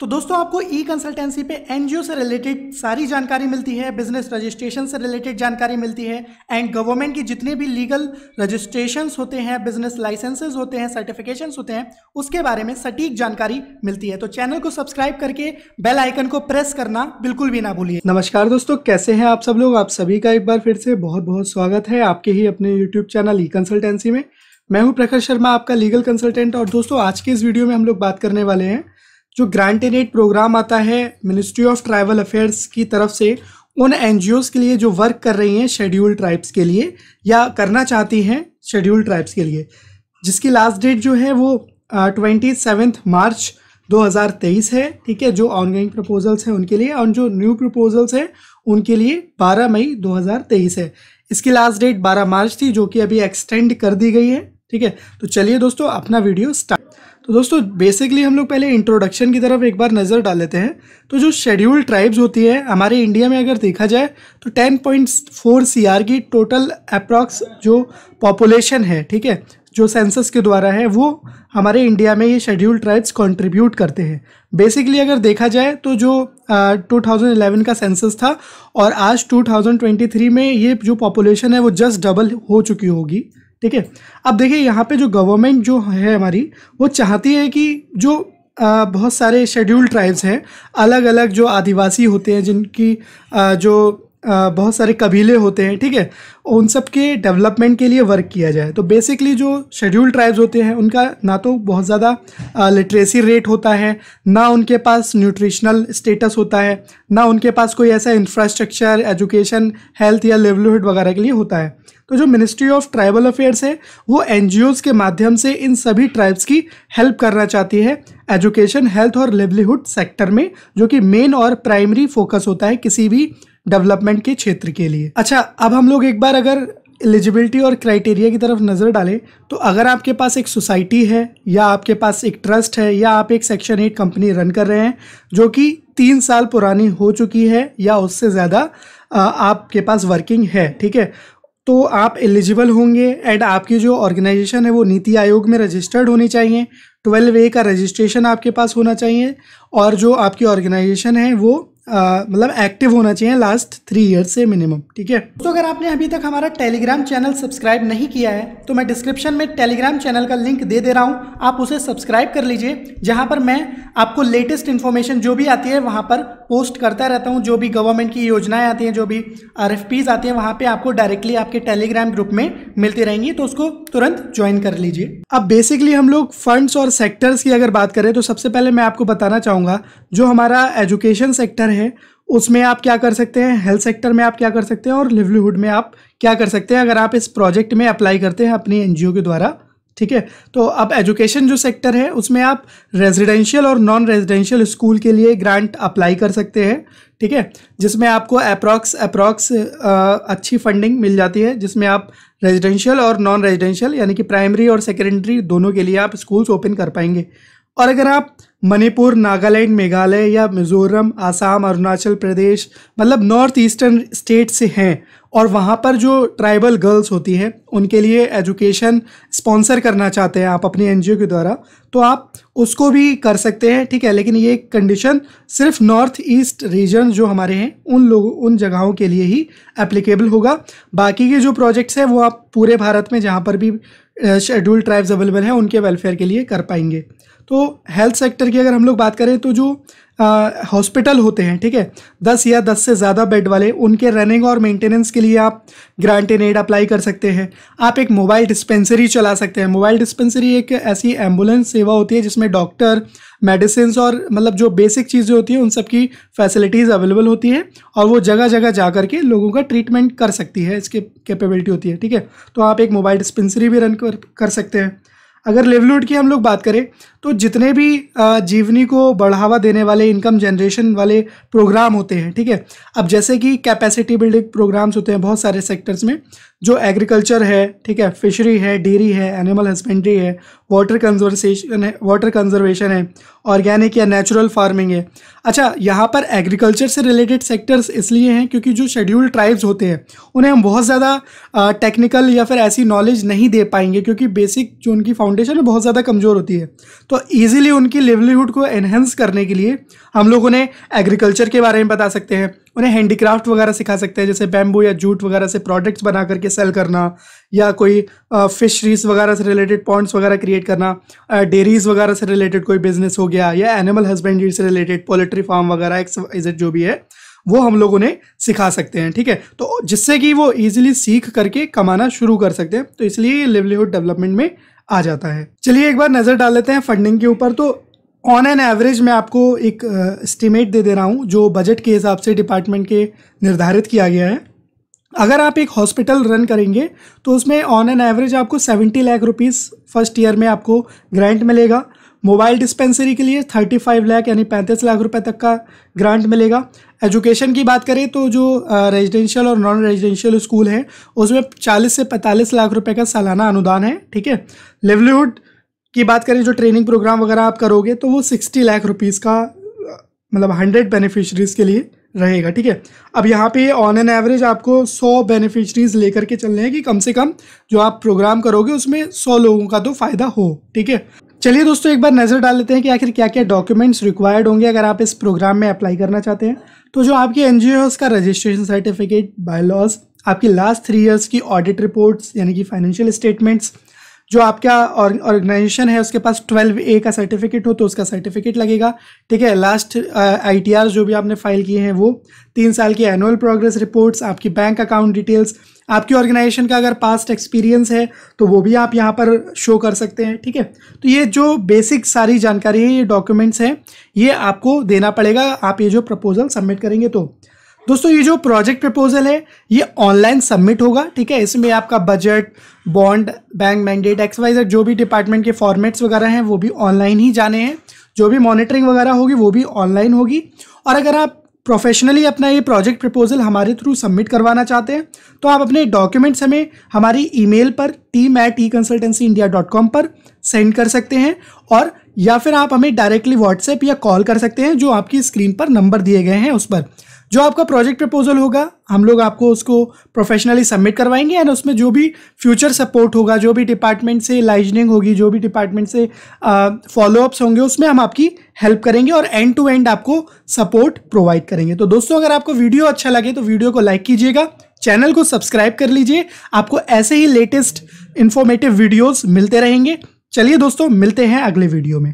दोस्तों आपको ई कंसल्टेंसी पे एनजीओ से रिलेटेड सारी जानकारी मिलती है, बिजनेस रजिस्ट्रेशन से रिलेटेड जानकारी मिलती है एंड गवर्नमेंट की जितने भी लीगल रजिस्ट्रेशंस होते हैं, बिजनेस लाइसेंसेज होते हैं, सर्टिफिकेशंस होते हैं, उसके बारे में सटीक जानकारी मिलती है। तो चैनल को सब्सक्राइब करके बेल आइकन को प्रेस करना बिल्कुल भी ना भूलिए। नमस्कार दोस्तों, कैसे हैं आप सब लोग। आप सभी का एक बार फिर से बहुत बहुत स्वागत है आपके ही अपने यूट्यूब चैनल ई कंसल्टेंसी में। मैं हूं प्रखर शर्मा, आपका लीगल कंसल्टेंट। और दोस्तों आज के इस वीडियो में हम लोग बात करने वाले हैं जो ग्रांट इन एड प्रोग्राम आता है मिनिस्ट्री ऑफ ट्राइबल अफेयर्स की तरफ से उन एनजीओज के लिए जो वर्क कर रही हैं शेड्यूल्ड ट्राइब्स के लिए या करना चाहती हैं शेड्यूल्ड ट्राइब्स के लिए, जिसकी लास्ट डेट जो है वो 27 मार्च 2023 है। ठीक है, जो ऑनगोइंग प्रपोजल्स हैं उनके लिए और जो न्यू प्रपोजल्स हैं उनके लिए 12 मई 2023 है। इसकी लास्ट डेट 12 मार्च थी जो कि अभी एक्सटेंड कर दी गई है। ठीक है, तो चलिए दोस्तों अपना वीडियो स्टार्ट। तो दोस्तों बेसिकली हम लोग पहले इंट्रोडक्शन की तरफ एक बार नज़र डाल लेते हैं। तो जो शेड्यूल्ड ट्राइब्स होती है हमारे इंडिया में अगर देखा जाए तो 10.4 CR की टोटल अप्रॉक्स जो पॉपुलेशन है, ठीक है, जो सेंसस के द्वारा है, वो हमारे इंडिया में ये शेड्यूल्ड ट्राइब्स कंट्रीब्यूट करते हैं। बेसिकली अगर देखा जाए तो जो 2011 का सेंसस था और आज 2023 में ये जो पॉपुलेशन है वो जस्ट डबल हो चुकी होगी। ठीक है, अब देखिए यहाँ पे जो गवर्नमेंट जो है हमारी वो चाहती है कि जो बहुत सारे शेड्यूल्ड ट्राइब्स हैं, अलग अलग जो आदिवासी होते हैं, जिनकी जो बहुत सारे कबीले होते हैं, ठीक है, उन सब के डेवलपमेंट के लिए वर्क किया जाए। तो बेसिकली जो शेड्यूल्ड ट्राइब्स होते हैं उनका ना तो बहुत ज़्यादा लिटरेसी रेट होता है, ना उनके पास न्यूट्रिशनल स्टेटस होता है, ना उनके पास कोई ऐसा इंफ्रास्ट्रक्चर, एजुकेशन, हेल्थ या लिवलीहुड वगैरह के लिए होता है। तो जो मिनिस्ट्री ऑफ ट्राइबल अफेयर्स है वो एनजीओज के माध्यम से इन सभी ट्राइब्स की हेल्प करना चाहती है एजुकेशन, हेल्थ और लिवलीहुड सेक्टर में, जो कि मेन और प्राइमरी फोकस होता है किसी भी डेवलपमेंट के क्षेत्र के लिए। अच्छा, अब हम लोग एक बार अगर एलिजिबिलिटी और क्राइटेरिया की तरफ नज़र डालें तो अगर आपके पास एक सोसाइटी है या आपके पास एक ट्रस्ट है या आप एक सेक्शन 8 कंपनी रन कर रहे हैं जो कि 3 साल पुरानी हो चुकी है या उससे ज़्यादा आपके पास वर्किंग है, ठीक है, तो आप एलिजिबल होंगे एंड आपकी जो ऑर्गेनाइजेशन है वो नीति आयोग में रजिस्टर्ड होनी चाहिए। 12A का रजिस्ट्रेशन आपके पास होना चाहिए और जो आपकी ऑर्गेनाइजेशन है वो मतलब एक्टिव होना चाहिए लास्ट 3 ईयर्स से मिनिमम। ठीक है तो अगर आपने अभी तक हमारा टेलीग्राम चैनल सब्सक्राइब नहीं किया है तो मैं डिस्क्रिप्शन में टेलीग्राम चैनल का लिंक दे दे रहा हूं, आप उसे सब्सक्राइब कर लीजिए, जहां पर मैं आपको लेटेस्ट इन्फॉर्मेशन जो भी आती है वहां पर पोस्ट करता रहता हूं। जो भी गवर्नमेंट की योजनाएं आती हैं, जो भी RFPs आती हैं, वहां पर आपको डायरेक्टली आपके टेलीग्राम ग्रुप में मिलती रहेंगी, तो उसको तुरंत ज्वाइन कर लीजिए। अब बेसिकली हम लोग फंड्स और सेक्टर्स की अगर बात करें तो सबसे पहले मैं आपको बताना चाहूँगा जो हमारा एजुकेशन सेक्टर है उसमें आप क्या कर सकते हैं, हेल्थ सेक्टर में आप क्या कर सकते हैं और लिवलीहुड में आप क्या कर सकते हैं अगर आप इस प्रोजेक्ट में अप्लाई करते हैं अपनी एनजीओ के द्वारा। ठीक है, तो अब एजुकेशन जो सेक्टर है उसमें आप रेजिडेंशियल और नॉन रेजिडेंशियल स्कूल के लिए ग्रांट अप्लाई कर सकते हैं। ठीक है, जिसमें आपको अप्रॉक्स अच्छी फंडिंग मिल जाती है, जिसमें आप रेजिडेंशियल और नॉन रेजिडेंशियल यानी कि प्राइमरी और सेकेंडरी दोनों के लिए आप स्कूल्स ओपन कर पाएंगे। और अगर आप मणिपुर, नागालैंड, मेघालय या मिजोरम, आसाम, अरुणाचल प्रदेश, मतलब नॉर्थ ईस्टर्न स्टेट से हैं और वहाँ पर जो ट्राइबल गर्ल्स होती हैं उनके लिए एजुकेशन स्पॉन्सर करना चाहते हैं आप अपनी एनजीओ के द्वारा, तो आप उसको भी कर सकते हैं। ठीक है, लेकिन ये कंडीशन सिर्फ नॉर्थ ईस्ट रीजन जो हमारे हैं उन जगहों के लिए ही एप्लीकेबल होगा। बाकी के जो प्रोजेक्ट्स हैं वो आप पूरे भारत में जहाँ पर भी शेड्यूल्ड ट्राइब्स अवेलेबल हैं उनके वेलफेयर के लिए कर पाएंगे। तो हेल्थ सेक्टर की अगर हम लोग बात करें तो जो हॉस्पिटल होते हैं, ठीक है, 10 या 10 से ज़्यादा बेड वाले, उनके रनिंग और मेंटेनेंस के लिए आप ग्रांट इन एड अप्लाई कर सकते हैं। आप एक मोबाइल डिस्पेंसरी चला सकते हैं। मोबाइल डिस्पेंसरी एक ऐसी एम्बुलेंस सेवा होती है जिसमें डॉक्टर, मेडिसिन और मतलब जो बेसिक चीज़ें होती हैं उन सब की फैसिलिटीज़ अवेलेबल होती है और वो जगह जगह जा करके लोगों का ट्रीटमेंट कर सकती है, इसकी कैपेबिलिटी होती है। ठीक है, तो आप एक मोबाइल डिस्पेंसरी भी रन कर सकते हैं। अगर लिवलीहुड की हम लोग बात करें तो जितने भी जीवनी को बढ़ावा देने वाले, इनकम जनरेशन वाले प्रोग्राम होते हैं, ठीक है, अब जैसे कि कैपेसिटी बिल्डिंग प्रोग्राम्स होते हैं बहुत सारे सेक्टर्स में, जो एग्रीकल्चर है, ठीक है, फिशरी है, डेयरी है, एनिमल हस्बेंड्री है, वाटर कंजर्वेशन है, ऑर्गेनिक या नेचुरल फार्मिंग है। अच्छा, यहाँ पर एग्रीकल्चर से रिलेटेड सेक्टर्स इसलिए हैं क्योंकि जो शेड्यूल्ड ट्राइब्स होते हैं उन्हें हम बहुत ज़्यादा टेक्निकल या फिर ऐसी नॉलेज नहीं दे पाएंगे क्योंकि बेसिक जो उनकी फाउंडेशन है बहुत ज़्यादा कमज़ोर होती है। तो ईजिली उनकी लिवलीहुड को एनहेंस करने के लिए हम लोग उन्हें एग्रीकल्चर के बारे में बता सकते हैं, उन्हें हैंडीक्राफ्ट वगैरह सिखा सकते हैं, जैसे बैम्बू या जूट वगैरह से प्रोडक्ट्स बना करके सेल करना, या कोई फिशरीज वगैरह से रिलेटेड पॉन्ड्स वगैरह क्रिएट करना, डेयरीज वगैरह से रिलेटेड कोई बिजनेस हो गया, या एनिमल हस्बेंड्री से रिलेटेड पोल्ट्री फार्म वगैरह XYZ जो भी है वो हम लोग उन्हें सिखा सकते हैं। ठीक है, तो जिससे कि वो इजीली सीख करके कमाना शुरू कर सकते हैं, तो इसलिए लिवलीहुड डेवलपमेंट में आ जाता है। चलिए एक बार नज़र डाल लेते हैं फंडिंग के ऊपर। तो ऑन एन एवरेज मैं आपको एक एस्टिमेट दे रहा हूँ जो बजट के हिसाब से डिपार्टमेंट के निर्धारित किया गया है। अगर आप एक हॉस्पिटल रन करेंगे तो उसमें ऑन एन एवरेज आपको 70 लाख रुपीज़ फर्स्ट ईयर में आपको ग्रांट मिलेगा। मोबाइल डिस्पेंसरी के लिए 35 लाख यानी 35 लाख रुपए तक का ग्रांट मिलेगा। एजुकेशन की बात करें तो जो रेजिडेंशियल और नॉन रेजिडेंशियल स्कूल हैं उसमें 40 से 45 लाख रुपए का सालाना अनुदान है। ठीक है, लिवलीहुड की बात करें जो ट्रेनिंग प्रोग्राम वगैरह आप करोगे तो वो 60 लाख रुपीज़ का मतलब 100 बेनिफिशरीज़ के लिए रहेगा। ठीक है, अब यहाँ पे ऑन एन एवरेज आपको 100 बेनिफिशरीज लेकर के चलने हैं कि कम से कम जो आप प्रोग्राम करोगे उसमें 100 लोगों का तो फ़ायदा हो। ठीक है, चलिए दोस्तों एक बार नज़र डाल लेते हैं कि आखिर क्या क्या डॉक्यूमेंट्स रिक्वायर्ड होंगे अगर आप इस प्रोग्राम में अप्लाई करना चाहते हैं। तो जो आपकी NGOs का रजिस्ट्रेशन सर्टिफिकेट, बायलॉज, आपकी लास्ट 3 ईयर्स की ऑडिट रिपोर्ट्स यानी कि फाइनेंशियल स्टेटमेंट्स, जो आपका ऑर्गेनाइजेशन है उसके पास 12A का सर्टिफिकेट हो तो उसका सर्टिफिकेट लगेगा। ठीक है, लास्ट ITR जो भी आपने फाइल किए हैं वो, 3 साल की एनुअल प्रोग्रेस रिपोर्ट्स, आपकी बैंक अकाउंट डिटेल्स, आपकी ऑर्गेनाइजेशन का अगर पास्ट एक्सपीरियंस है तो वो भी आप यहाँ पर शो कर सकते हैं। ठीक है, तो ये जो बेसिक सारी जानकारी है, ये डॉक्यूमेंट्स हैं, ये आपको देना पड़ेगा आप ये जो प्रपोजल सबमिट करेंगे। तो दोस्तों ये जो प्रोजेक्ट प्रपोजल है ये ऑनलाइन सबमिट होगा। ठीक है, इसमें आपका budget, bond, bank mandate, XYZ जो भी डिपार्टमेंट के फॉर्मेट्स वगैरह हैं वो भी ऑनलाइन ही जाने हैं, जो भी मॉनिटरिंग वगैरह होगी वो भी ऑनलाइन होगी। और अगर आप प्रोफेशनली अपना ये प्रोजेक्ट प्रपोजल हमारे थ्रू सबमिट करवाना चाहते हैं तो आप अपने डॉक्यूमेंट्स हमें हमारी ईमेल पर team@econsultancyindia.com पर सेंड कर सकते हैं, और या फिर आप हमें डायरेक्टली व्हाट्सएप या कॉल कर सकते हैं जो आपकी स्क्रीन पर नंबर दिए गए हैं उस पर। जो आपका प्रोजेक्ट प्रपोजल होगा हम लोग आपको उसको प्रोफेशनली सबमिट करवाएंगे, एंड उसमें जो भी फ्यूचर सपोर्ट होगा, जो भी डिपार्टमेंट से लाइजनिंग होगी, जो भी डिपार्टमेंट से फॉलोअप्स होंगे उसमें हम आपकी हेल्प करेंगे और एंड टू एंड आपको सपोर्ट प्रोवाइड करेंगे। तो दोस्तों अगर आपको वीडियो अच्छा लगे तो वीडियो को लाइक कीजिएगा, चैनल को सब्सक्राइब कर लीजिए, आपको ऐसे ही लेटेस्ट इन्फॉर्मेटिव वीडियोज़ मिलते रहेंगे। चलिए दोस्तों मिलते हैं अगले वीडियो में।